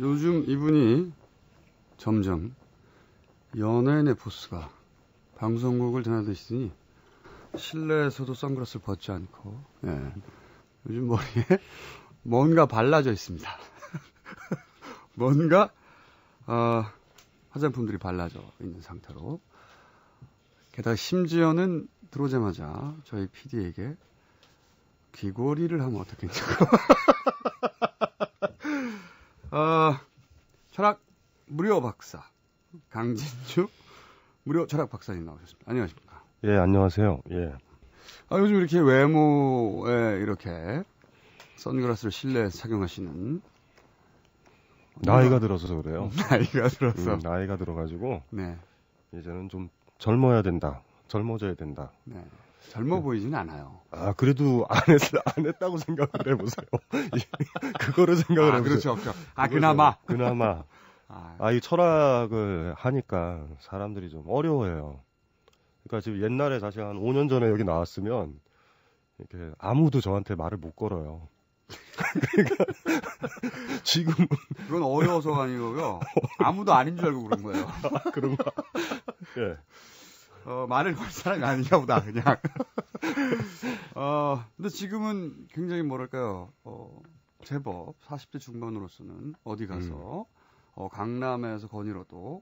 요즘 이분이 점점 연예인의 보스가 방송국을 드나드시더니 실내에서도 선글라스를 벗지 않고 요즘 머리에 뭔가 발라져 있습니다. 뭔가 화장품들이 발라져 있는 상태로 게다가 심지어는 들어오자마자 저희 PD에게 귀걸이를 하면 어떻겠냐고 철학 무료 박사 강진주 무료 철학 박사님 나오셨습니다. 안녕하십니까? 예, 안녕하세요. 예. 요즘 이렇게 외모에 이렇게 선글라스를 실내에서 착용하시는 나이가 들어서 그래요. 나이가 들어서 나이가 들어가지고 네. 이제는 좀 젊어야 된다. 젊어져야 된다. 네. 젊어 보이지는 않아요. 그래도 안 했다고 생각을 해보세요. 그거를 생각을 해보세요. 그렇죠. 그나마. 이 철학을 하니까 사람들이 좀 어려워해요. 그러니까 지금 옛날에 사실 한 5년 전에 여기 나왔으면 이렇게 아무도 저한테 말을 못 걸어요. 그러니까 지금은 그건 어려워서가 아니고요. 아무도 아닌 줄 알고 그런 거예요. 그런가? 예. 말을 걸 사람이 아닌가 보다, 그냥. 근데 지금은 굉장히 뭐랄까요, 제법 40대 중반으로서는 어디 가서, 강남에서 건의로도,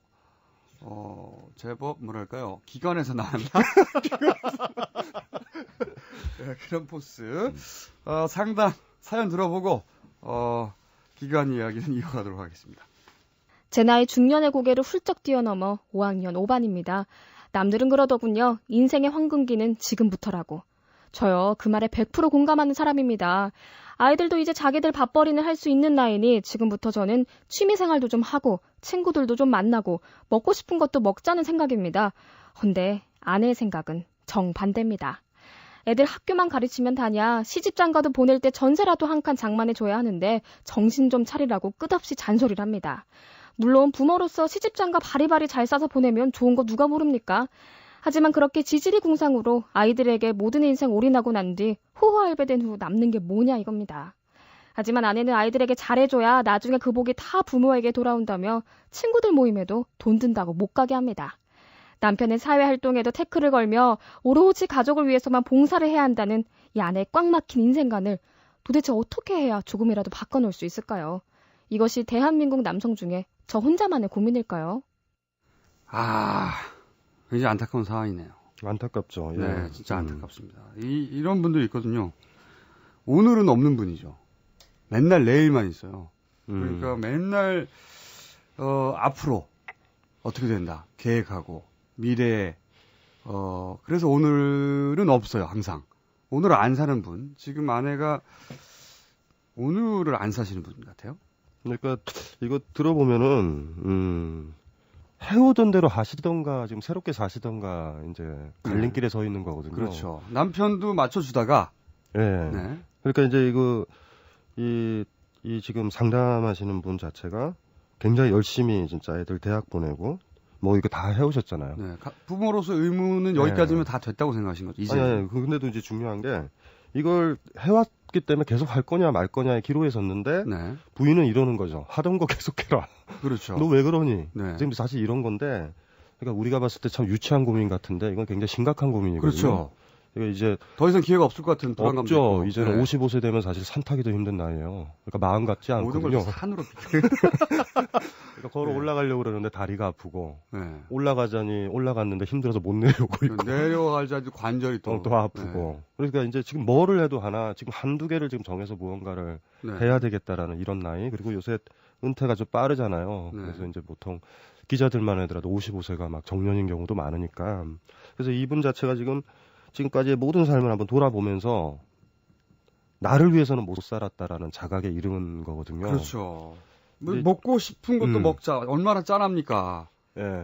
제법 뭐랄까요, 기관에서 나왔나? 네, 그런 포스. 상담, 사연 들어보고, 기관 이야기는 이어가도록 하겠습니다. 제 나이 중년의 고개를 훌쩍 뛰어넘어 5학년 5반입니다. 남들은 그러더군요. 인생의 황금기는 지금부터라고. 저요, 그 말에 100% 공감하는 사람입니다. 아이들도 이제 자기들 밥벌이는 할 수 있는 나이니 지금부터 저는 취미생활도 좀 하고 친구들도 좀 만나고 먹고 싶은 것도 먹자는 생각입니다. 헌데 아내의 생각은 정반대입니다. 애들 학교만 가르치면 다냐, 시집장가도 보낼 때 전세라도 한 칸 장만해줘야 하는데 정신 좀 차리라고 끝없이 잔소리를 합니다. 물론 부모로서 시집장가 바리바리 잘 싸서 보내면 좋은 거 누가 모릅니까? 하지만 그렇게 지지리 궁상으로 아이들에게 모든 인생 올인하고 난 뒤 호호알배된 후 남는 게 뭐냐 이겁니다. 하지만 아내는 아이들에게 잘해줘야 나중에 그 복이 다 부모에게 돌아온다며 친구들 모임에도 돈 든다고 못 가게 합니다. 남편의 사회활동에도 태클을 걸며 오로지 가족을 위해서만 봉사를 해야 한다는 이 아내의 꽉 막힌 인생관을 도대체 어떻게 해야 조금이라도 바꿔놓을 수 있을까요? 이것이 대한민국 남성 중에 저 혼자만의 고민일까요? 굉장히 안타까운 상황이네요. 안타깝죠. 예. 네, 진짜 안타깝습니다. 이런 분들이 있거든요. 오늘은 없는 분이죠. 맨날 내일만 있어요. 그러니까 맨날 앞으로 어떻게 된다 계획하고 미래에 그래서 오늘은 없어요. 항상 오늘을 안 사는 분. 지금 아내가 오늘을 안 사시는 분 같아요. 그러니까 이거 들어보면은 해오던 대로 하시던가 지금 새롭게 사시던가 이제 갈림길에 서 있는 거거든요. 그렇죠. 남편도 맞춰주다가 네. 그러니까 이제 이 지금 상담하시는 분 자체가 굉장히 열심히 진짜 애들 대학 보내고 뭐 이거 다 해오셨잖아요. 네. 부모로서 의무는 여기까지면 다 됐다고 생각하신 거죠. 이제. 아니, 근데도 이제 중요한 게 이걸 해왔기 때문에 계속 할 거냐 말 거냐의 기로에 섰는데 부인은 이러는 거죠. 하던 거 계속해라. 그렇죠. 너 왜 그러니? 네. 지금 사실 이런 건데 그러니까 우리가 봤을 때 참 유치한 고민 같은데 이건 굉장히 심각한 고민이거든요. 그렇죠. 이거 이제 더 이상 기회가 없을 것 같은 불안감도 없죠. 있고. 이제는 55세 되면 사실 산 타기도 힘든 나이에요. 그러니까 마음 같지 않거든요. 모든 걸 산으로 그러니까 걸어 올라가려고 그러는데 다리가 아프고 네. 올라갔는데 힘들어서 못 내려오고 있고 내려가자도 관절이 또 아프고 그러니까 이제 지금 뭐를 해도 지금 한두 개를 지금 정해서 무언가를 해야 되겠다라는 이런 나이. 그리고 요새 은퇴가 좀 빠르잖아요. 그래서 이제 보통 기자들만 하더라도 55세가 막 정년인 경우도 많으니까. 그래서 이분 자체가 지금까지의 모든 삶을 한번 돌아보면서 나를 위해서는 못 살았다라는 자각에 이른 거거든요. 그렇죠. 먹고 싶은 것도 먹자. 얼마나 짠합니까?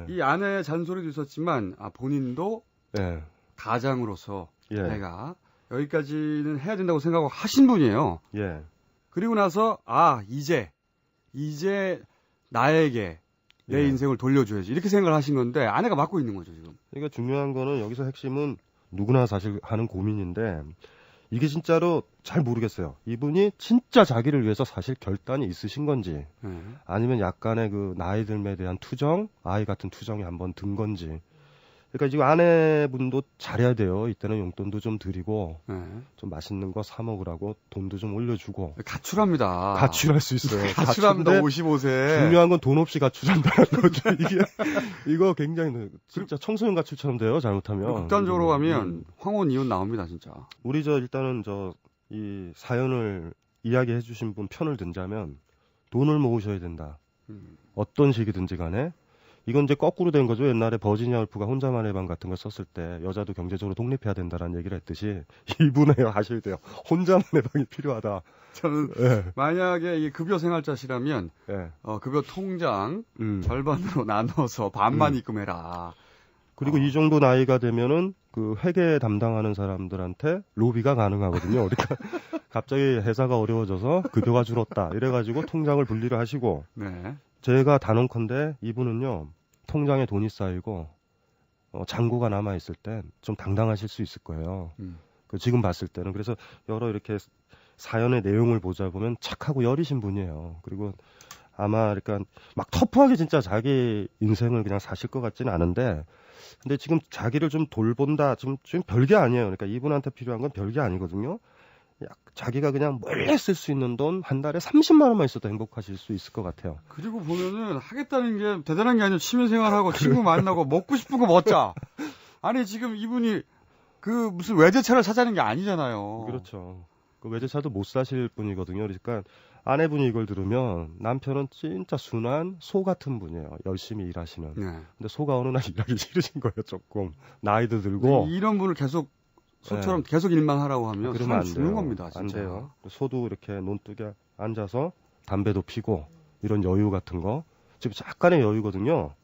이 아내의 잔소리도 있었지만 본인도 가장으로서 내가 여기까지는 해야 된다고 생각하고 하신 분이에요. 그리고 나서 이제 나에게 내 인생을 돌려줘야지 이렇게 생각을 하신 건데 아내가 맡고 있는 거죠 지금. 그러니까 중요한 거는 여기서 핵심은 누구나 사실 하는 고민인데 이게 진짜로 잘 모르겠어요. 이분이 진짜 자기를 위해서 사실 결단이 있으신 건지 아니면 약간의 그 나이 들매에 대한 투정, 아이 같은 투정이 한번 든 건지. 그러니까 지금 아내분도 잘해야 돼요. 이때는 용돈도 좀 드리고 좀 맛있는 거 사 먹으라고 돈도 좀 올려주고. 가출합니다. 가출할 수 있어요. 가출합니다. 55세. 중요한 건 돈 없이 가출한다는 거죠. 이거 굉장히 진짜 청소년 가출처럼 돼요. 잘못하면. 극단적으로 가면 황혼 이혼 나옵니다. 진짜. 우리 일단은 이 사연을 이야기해 주신 분 편을 든자면 돈을 모으셔야 된다. 어떤 식이든지 간에. 이건 이제 거꾸로 된 거죠. 옛날에 버지니아 울프가 혼자만의 방 같은 걸 썼을 때 여자도 경제적으로 독립해야 된다라는 얘기를 했듯이 이분은 하셔야 돼요. 혼자만의 방이 필요하다. 저는 만약에 이 급여 생활자시라면 급여 통장 절반으로 나눠서 반만 입금해라. 그리고 이 정도 나이가 되면은 그 회계 담당하는 사람들한테 로비가 가능하거든요. 그러니까 갑자기 회사가 어려워져서 급여가 줄었다. 이래가지고 통장을 분리를 하시고. 제가 단언컨대 이분은요 통장에 돈이 쌓이고 잔고가 남아 있을 땐 좀 당당하실 수 있을 거예요. 지금 봤을 때는. 그래서 여러 이렇게 사연의 내용을 보자 보면 착하고 여리신 분이에요. 그리고 아마 그러니까 막 터프하게 진짜 자기 인생을 그냥 사실 것 같지는 않은데, 근데 지금 자기를 좀 돌본다. 지금 별게 아니에요. 그러니까 이분한테 필요한 건 별게 아니거든요. 자기가 그냥 몰래 쓸 수 있는 돈 한 달에 30만 원만 있어도 행복하실 수 있을 것 같아요. 그리고 보면은 하겠다는 게 대단한 게 아니라 취미생활하고 친구 만나고 먹고 싶은 거 먹자. 아니 지금 이분이 그 무슨 외제차를 사자는 게 아니잖아요. 그렇죠. 그 외제차도 못 사실 분이거든요. 그러니까 아내분이 이걸 들으면 남편은 진짜 순한 소 같은 분이에요. 열심히 일하시는. 근데 소가 어느 날 일하기 싫으신 거예요. 조금 나이도 들고. 이런 분을 계속 소처럼 계속 일만 하라고 하면 사람 죽는 겁니다. 진짜. 안 돼요. 소도 이렇게 논둑에 앉아서 담배도 피고 이런 여유 같은 거. 지금 약간의 여유거든요.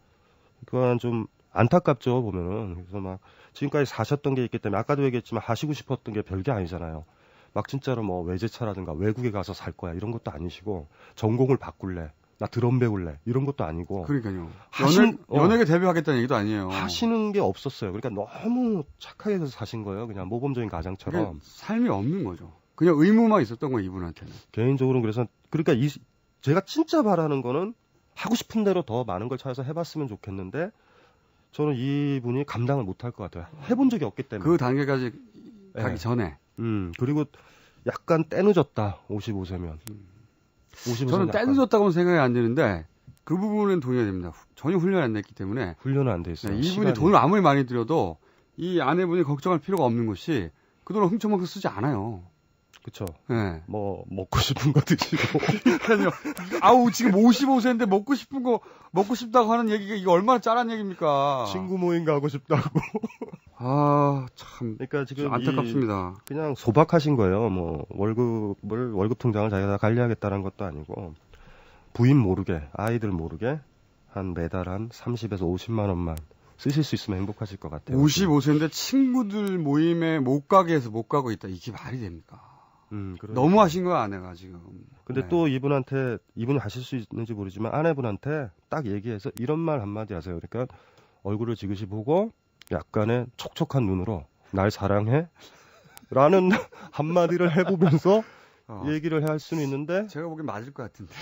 그건 좀 안타깝죠, 보면은. 그래서 막 지금까지 사셨던 게 있기 때문에 아까도 얘기했지만 하시고 싶었던 게 별게 아니잖아요. 막 진짜로 뭐 외제차라든가 외국에 가서 살 거야 이런 것도 아니시고 전공을 바꿀래. 나 드럼 배울래 이런 것도 아니고. 그러니까요. 연예계 데뷔하겠다는 얘기도 아니에요. 하시는 게 없었어요. 그러니까 너무 착하게 해서 사신 거예요. 그냥 모범적인 가장처럼. 삶이 없는 거죠. 그냥 의무만 있었던 거예요, 이분한테는. 개인적으로는 그래서 그러니까 제가 진짜 바라는 거는 하고 싶은 대로 더 많은 걸 찾아서 해봤으면 좋겠는데 저는 이분이 감당을 못할 것 같아요. 해본 적이 없기 때문에. 그 단계까지 가기 전에. 그리고 약간 때늦었다. 55세면. 저는 때늦었다고는 생각이 안 드는데 그 부분은 동의가 됩니다. 전혀 훈련 안 됐기 때문에. 훈련은 안 돼 있어요. 이분이 시간이. 돈을 아무리 많이 들여도 이 아내분이 걱정할 필요가 없는 것이 그 돈을 훔쳐먹고 쓰지 않아요. 그렇죠. 네. 뭐 먹고 싶은 거 드시고. 아우 지금 55세인데 먹고 싶은 거 먹고 싶다고 하는 얘기가 이게 얼마나 짠한 얘기입니까? 친구 모임 가고 싶다고. 아 참. 그러니까 지금 안타깝습니다. 그냥 소박하신 거예요. 뭐 월급 통장을 자기가 다 관리하겠다는 것도 아니고 부인 모르게 아이들 모르게 한 매달 한 30에서 50만 원만 쓰실 수 있으면 행복하실 것 같아요. 55세인데 친구들 모임에 못 가게 해서 못 가고 있다. 이게 말이 됩니까? 너무 하신 거야, 아내가 지금. 근데 또 이분이 하실 수 있는지 모르지만 아내분한테 딱 얘기해서 이런 말 한마디 하세요. 그러니까 얼굴을 지그시 보고 약간의 촉촉한 눈으로 날 사랑해? 라는 한마디를 해보면서 얘기를 할 수는 있는데 제가 보기엔 맞을 것 같은데.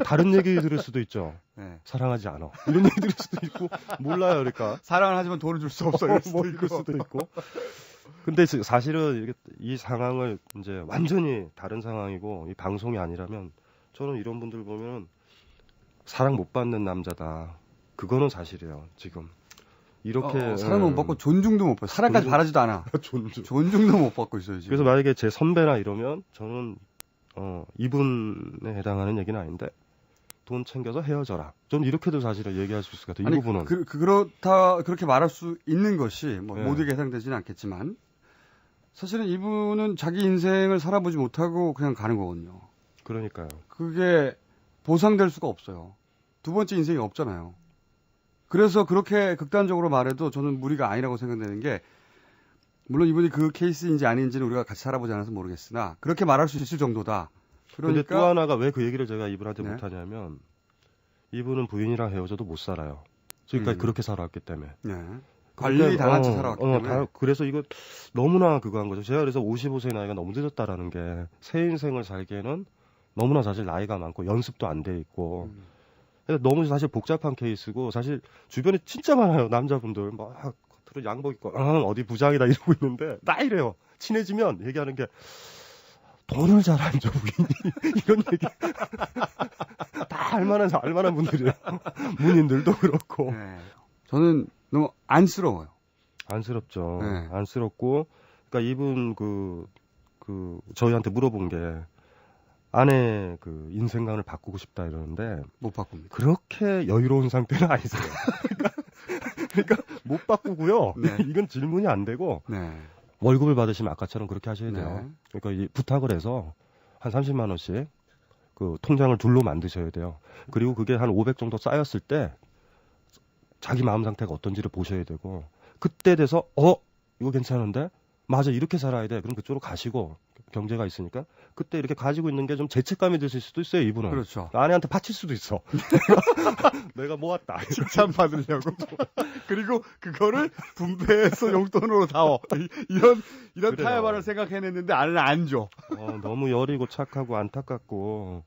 다른 얘기 들을 수도 있죠. 네. 사랑하지 않아. 이런 얘기 들을 수도 있고 몰라요. 그러니까 사랑을 하지만 돈을 줄 수 없어. 이럴 수도 있고. 근데 사실은 이 상황을 이제 완전히 다른 상황이고 이 방송이 아니라면 저는 이런 분들 보면 사랑 못 받는 남자다. 그거는 사실이에요. 지금 이렇게 사랑을 못 받고 존중도 못 받고 사랑까지 바라지도 않아. 존중도 못 받고 있어요. 지금. 그래서 만약에 제 선배나 이러면 저는 이분에 해당하는 얘기는 아닌데 돈 챙겨서 헤어져라. 좀 이렇게도 사실은 얘기할 수 있을 것 같아요. 이 부분은. 그렇게 말할 수 있는 것이 모두에게 해당되지는 않겠지만 사실은 이분은 자기 인생을 살아보지 못하고 그냥 가는 거거든요. 그러니까요. 그게 보상될 수가 없어요. 두 번째 인생이 없잖아요. 그래서 그렇게 극단적으로 말해도 저는 무리가 아니라고 생각되는 게 물론 이분이 그 케이스인지 아닌지는 우리가 같이 살아보지 않아서 모르겠으나 그렇게 말할 수 있을 정도다. 그런데 또 하나가 왜 그 얘기를 제가 이분한테 못하냐면 이분은 부인이랑 헤어져도 못 살아요. 지금까지 그렇게 살아왔기 때문에. 관리 당한 채 살아왔기 때문에. 그래서 이거 너무나 그거 한 거죠. 제가 그래서 55세 나이가 너무 늦었다라는 게 새 인생을 살기에는 너무나 사실 나이가 많고 연습도 안 돼 있고 그러니까 너무 사실 복잡한 케이스고 사실 주변에 진짜 많아요. 남자분들 막 겉으로 양복 입고 어디 부장이다 이러고 있는데 나 이래요. 친해지면 얘기하는 게 돈을 잘 안 줘, 우리니. 이런 얘기. 다 알만한 분들이에요. 문인들도 그렇고. 네. 저는 너무 안쓰러워요. 안쓰럽죠. 네. 안쓰럽고, 그러니까 이분 저희한테 물어본 게 아내 인생관을 바꾸고 싶다 이러는데 못 바꿉니다. 그렇게 여유로운 상태는 아니세요. 그러니까 못 바꾸고요. 네. 이건 질문이 안 되고. 네. 월급을 받으시면 아까처럼 그렇게 하셔야 돼요. 네. 그러니까 이 부탁을 해서 한 30만 원씩 그 통장을 둘로 만드셔야 돼요. 그리고 그게 한 500 정도 쌓였을 때 자기 마음 상태가 어떤지를 보셔야 되고 그때 돼서 이거 괜찮은데? 맞아 이렇게 살아야 돼. 그럼 그쪽으로 가시고 경제가 있으니까 그때 이렇게 가지고 있는 게 좀 죄책감이 드실 수도 있어요. 이분은. 그렇죠. 아내한테 바칠 수도 있어. 내가 모았다. 칭찬 받으려고. 그리고 그거를 분배해서 용돈으로 다워. 이런 그래요. 타협안을 생각해냈는데 아내는 안 줘. 너무 여리고 착하고 안타깝고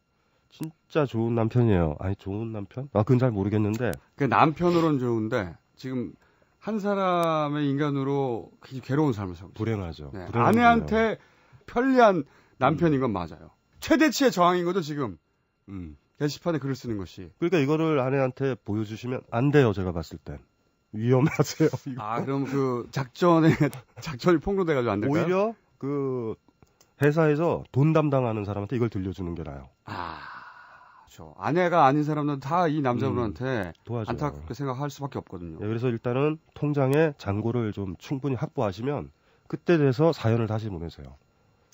진짜 좋은 남편이에요. 아니 좋은 남편? 그건 잘 모르겠는데. 그 남편으로는 좋은데 지금 한 사람의 인간으로 굉장히 괴로운 삶을 살고 있어요. 불행하죠. 네. 불행하죠. 아내한테 편리한 남편인 건 맞아요. 최대치의 저항인 거죠 지금. 게시판에 글을 쓰는 것이. 그러니까 이거를 아내한테 보여주시면 안 돼요. 제가 봤을 땐. 위험하세요. 이거. 그럼 작전이 폭로돼가지고 안 될까요? 오히려 회사에서 돈 담당하는 사람한테 이걸 들려주는 게 나아요. 그렇죠. 아내가 아닌 사람들은 다 이 남자분한테 도와줘요. 안타깝게 생각할 수밖에 없거든요. 네, 그래서 일단은 통장에 잔고를 좀 충분히 확보하시면 그때 돼서 사연을 다시 보내세요.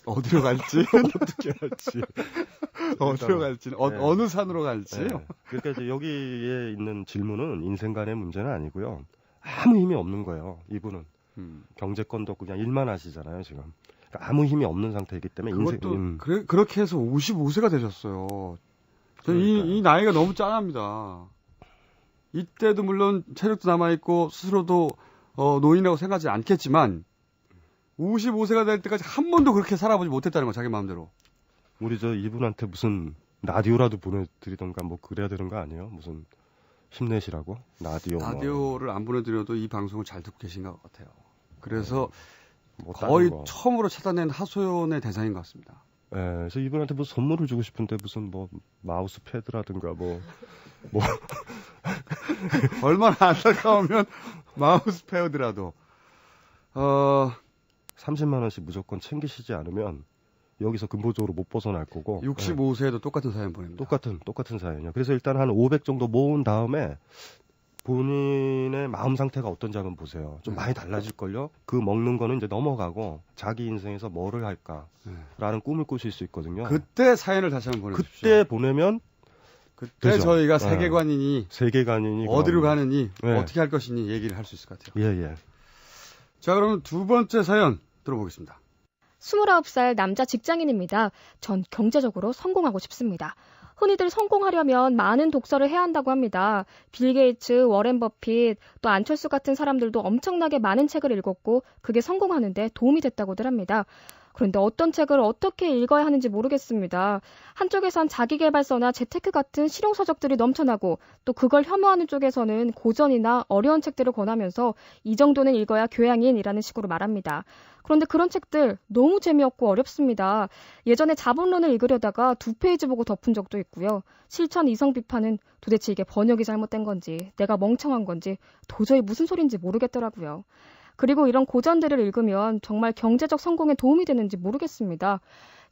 어디로 갈지, 어떻게 할지, 어디로 갈지는 네. 어느 산으로 갈지. 네. 그러니까 이제 여기에 있는 질문은 인생관의 문제는 아니고요. 아무 힘이 없는 거예요. 이분은 경제권도 없고 그냥 일만 하시잖아요 지금. 그러니까 아무 힘이 없는 상태이기 때문에 그것도 그렇게 해서 55세가 되셨어요. 저는 이 나이가 너무 짠합니다. 이때도 물론 체력도 남아있고 스스로도 노인이라고 생각하지 않겠지만 55세가 될 때까지 한 번도 그렇게 살아보지 못했다는 거 자기 마음대로. 우리 이분한테 무슨 라디오라도 보내드리던가 뭐 그래야 되는 거 아니에요? 무슨 힘내시라고 라디오를 안 보내드려도 이 방송을 잘 듣고 계신 것 같아요. 그래서 뭐 거의 처음으로 찾아낸 하소연의 대상인 것 같습니다. 네, 그래서 이분한테 무슨 선물을 주고 싶은데 무슨 뭐 마우스 패드라든가 뭐 얼마나 안타까우면 마우스 패드라도 30만 원씩 무조건 챙기시지 않으면 여기서 근본적으로 못 벗어날 거고 65세에도 똑같은 사연 보냅니다. 똑같은 사연이요. 그래서 일단 한 500 정도 모은 다음에 본인의 마음 상태가 어떤지 한번 보세요. 좀 많이 달라질걸요? 그 먹는 거는 이제 넘어가고 자기 인생에서 뭐를 할까라는 꿈을 꾸실 수 있거든요. 그때 사연을 다시 한번 보내주십시오. 그때 보내면 그때 되죠. 저희가 세계관이니 어디로 가느니 어떻게 할 것이니 얘기를 할 수 있을 것 같아요. 예. 자, 그러면 두 번째 사연 들어보겠습니다. 29살 남자 직장인입니다. 전 경제적으로 성공하고 싶습니다. 흔히들 성공하려면 많은 독서를 해야 한다고 합니다. 빌 게이츠, 워렌 버핏, 또 안철수 같은 사람들도 엄청나게 많은 책을 읽었고 그게 성공하는데 도움이 됐다고들 합니다. 그런데 어떤 책을 어떻게 읽어야 하는지 모르겠습니다. 한쪽에선 자기계발서나 재테크 같은 실용서적들이 넘쳐나고 또 그걸 혐오하는 쪽에서는 고전이나 어려운 책들을 권하면서 이 정도는 읽어야 교양인이라는 식으로 말합니다. 그런데 그런 책들 너무 재미없고 어렵습니다. 예전에 자본론을 읽으려다가 2페이지 보고 덮은 적도 있고요. 실천 이성 비판은 도대체 이게 번역이 잘못된 건지 내가 멍청한 건지 도저히 무슨 소린지 모르겠더라고요. 그리고 이런 고전들을 읽으면 정말 경제적 성공에 도움이 되는지 모르겠습니다.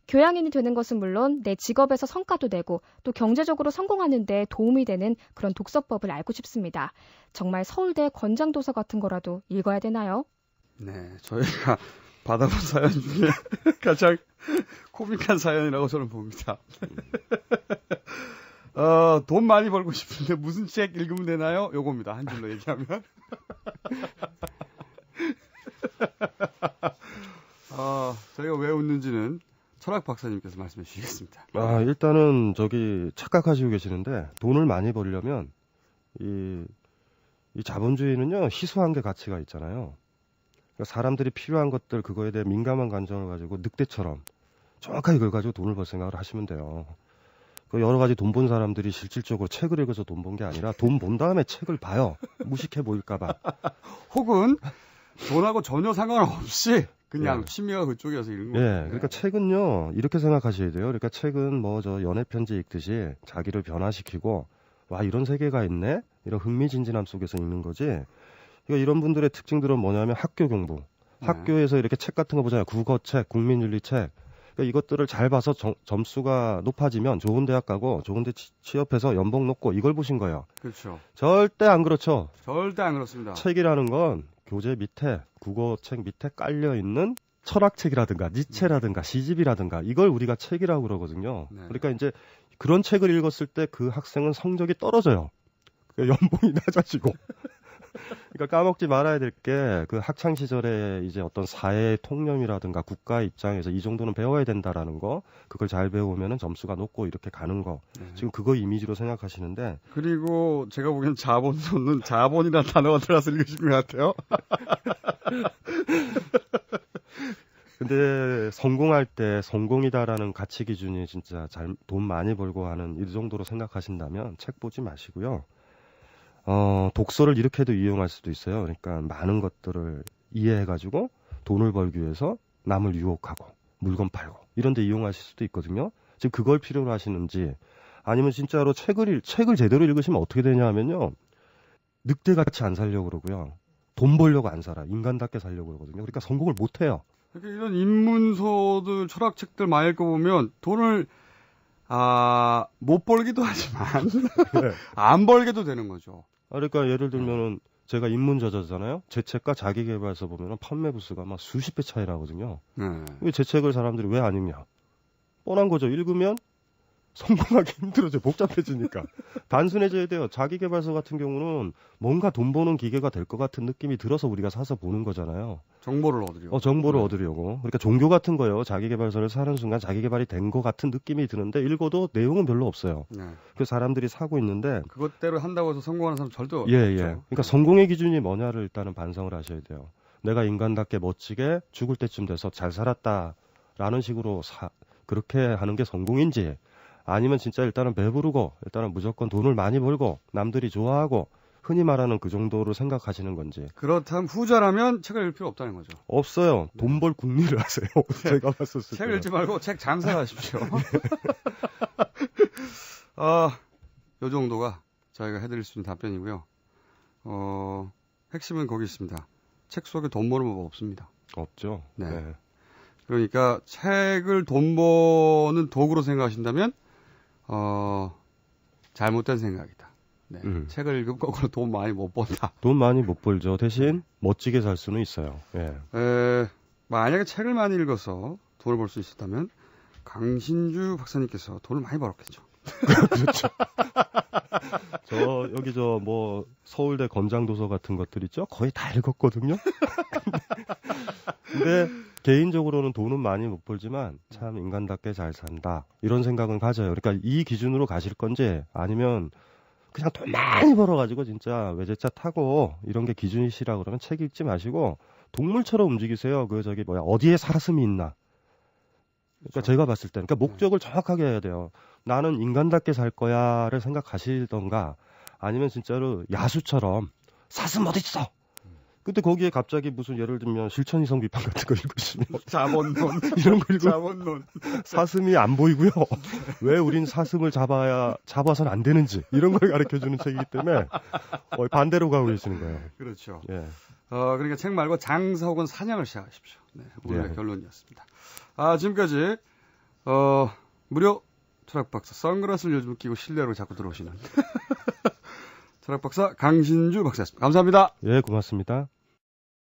교양인이 되는 것은 물론 내 직업에서 성과도 내고 또 경제적으로 성공하는 데 도움이 되는 그런 독서법을 알고 싶습니다. 정말 서울대 권장도서 같은 거라도 읽어야 되나요? 네, 저희가 받아본 사연 중에 가장 코믹한 사연이라고 저는 봅니다. 돈 많이 벌고 싶은데 무슨 책 읽으면 되나요? 요겁니다. 한 줄로 얘기하면. 저희가 왜 웃는지는 철학 박사님께서 말씀해 주시겠습니다. 일단은 착각하시고 계시는데 돈을 많이 벌려면 이 자본주의는요, 희소한 게 가치가 있잖아요. 그러니까 사람들이 필요한 것들, 그거에 대해 민감한 감정을 가지고 늑대처럼 정확하게 그걸 가지고 돈을 벌 생각을 하시면 돼요. 여러 가지 돈 본 사람들이 실질적으로 책을 읽어서 돈 번 게 아니라 돈 본 다음에 책을 봐요. 무식해 보일까봐. 혹은 돈하고 전혀 상관없이 그냥 예. 취미가 그쪽이어서 읽는 거예요. 예, 그러니까 책은요, 이렇게 생각하셔야 돼요. 그러니까 책은 뭐 저 연애 편지 읽듯이 자기를 변화시키고, 와, 이런 세계가 있네? 이런 흥미진진함 속에서 읽는 거지. 그러니까 이런 분들의 특징들은 뭐냐면 학교 공부. 학교에서 이렇게 책 같은 거 보잖아요. 국어책, 국민윤리책. 그러니까 이것들을 잘 봐서 점수가 높아지면 좋은 대학 가고 좋은 데 취업해서 연봉 높고 이걸 보신 거예요. 그렇죠. 절대 안 그렇죠. 절대 안 그렇습니다. 책이라는 건 교재 밑에, 국어책 밑에 깔려있는 철학책이라든가 니체라든가 시집이라든가 이걸 우리가 책이라고 그러거든요. 네. 그러니까 이제 그런 책을 읽었을 때 그 학생은 성적이 떨어져요. 연봉이 낮아지고. 그러니까 까먹지 말아야 될 게 그 학창 시절에 이제 어떤 사회의 통념이라든가 국가의 입장에서 이 정도는 배워야 된다라는 거, 그걸 잘 배우면은 점수가 높고 이렇게 가는 거. 네. 지금 그거 이미지로 생각하시는데. 그리고 제가 보기엔 자본론은 자본이라는 단어가 들어가서 읽으신 것 같아요. 근데 성공할 때 성공이다라는 가치 기준이 진짜 돈 많이 벌고 하는 이 정도로 생각하신다면 책 보지 마시고요. 독서를 이렇게도 이용할 수도 있어요. 그러니까 많은 것들을 이해해가지고 돈을 벌기 위해서 남을 유혹하고 물건 팔고 이런 데 이용하실 수도 있거든요. 지금 그걸 필요로 하시는지, 아니면 진짜로 책을 제대로 읽으시면 어떻게 되냐 하면요, 늑대같이 안 살려고 그러고요, 돈 벌려고 안 살아. 인간답게 살려고 그러거든요. 그러니까 성공을 못 해요. 그러니까 이런 인문서들, 철학책들 많이 읽어보면 돈을 못 벌기도 하지만 네. 안 벌게도 되는 거죠. 그러니까 예를 들면은 제가 인문저자잖아요. 제 책과 자기계발서 보면은 판매 부수가 막 수십 배 차이 나거든요. 네. 왜 제 책을 사람들이 왜 안 읽냐? 뻔한 거죠. 읽으면 성공하기 힘들어져. 복잡해지니까. 단순해져야 돼요. 자기계발서 같은 경우는 뭔가 돈 버는 기계가 될 것 같은 느낌이 들어서 우리가 사서 보는 거잖아요. 정보를 얻으려고. 정보를 얻으려고. 그러니까 종교 같은 거요. 자기계발서를 사는 순간 자기계발이 된 것 같은 느낌이 드는데 읽어도 내용은 별로 없어요. 네. 그래서 사람들이 사고 있는데. 그것대로 한다고 해서 성공하는 사람 절대 없죠. 예. 그러니까 성공의 기준이 뭐냐를 일단은 반성을 하셔야 돼요. 내가 인간답게 멋지게 죽을 때쯤 돼서 잘 살았다라는 식으로 그렇게 하는 게 성공인지, 아니면 진짜 일단은 배부르고 일단은 무조건 돈을 많이 벌고 남들이 좋아하고 흔히 말하는 그 정도로 생각하시는 건지. 그렇다면 후자라면 책을 읽을 필요 없다는 거죠. 없어요. 돈 벌 국리를 하세요. 제가 봤었을 때. 책을 읽지 말고 책 장사하십시오. 요 정도가 저희가 해드릴 수 있는 답변이고요. 핵심은 거기 있습니다. 책 속에 돈 버는 법 없습니다. 없죠. 네. 그러니까 책을 돈 버는 도구로 생각하신다면 잘못된 생각이다. 네. 책을 읽으면 거꾸로 돈 많이 못 번다. 돈 많이 못 벌죠. 대신 멋지게 살 수는 있어요. 예. 만약에 책을 많이 읽어서 돈을 벌 수 있었다면 강신주 박사님께서 돈을 많이 벌었겠죠. 그렇죠. 여기 뭐 서울대 건장도서 같은 것들 있죠? 거의 다 읽었거든요. 근데 개인적으로는 돈은 많이 못 벌지만 참 인간답게 잘 산다, 이런 생각은 가져요. 그러니까 이 기준으로 가실 건지, 아니면 그냥 돈 많이 벌어가지고 진짜 외제차 타고 이런 게 기준이시라 그러면 책 읽지 마시고 동물처럼 움직이세요. 어디에 사슴이 있나. 그러니까 그렇죠. 제가 봤을 때, 그러니까 목적을 정확하게 해야 돼요. 나는 인간답게 살 거야를 생각하시던가, 아니면 진짜로 야수처럼 사슴 어디 있어? 근데 거기에 갑자기 무슨 예를 들면 실천이성 비판 같은 거 읽으시면 자본론 이런 거 읽고 자본론 사슴이 안 보이고요. 왜 우린 사슴을 잡아서는 안 되는지 이런 걸 가르쳐주는 책이기 때문에 반대로 가고 계시는 거예요. 그렇죠. 예. 그러니까 책 말고 장사 혹은 사냥을 시작하십시오. 네, 오늘의 결론이었습니다. 지금까지 무료 철학박사, 선글라스를 요즘 끼고 실내로 자꾸 들어오시는 철학박사 강신주 박사였습니다. 감사합니다. 예, 고맙습니다.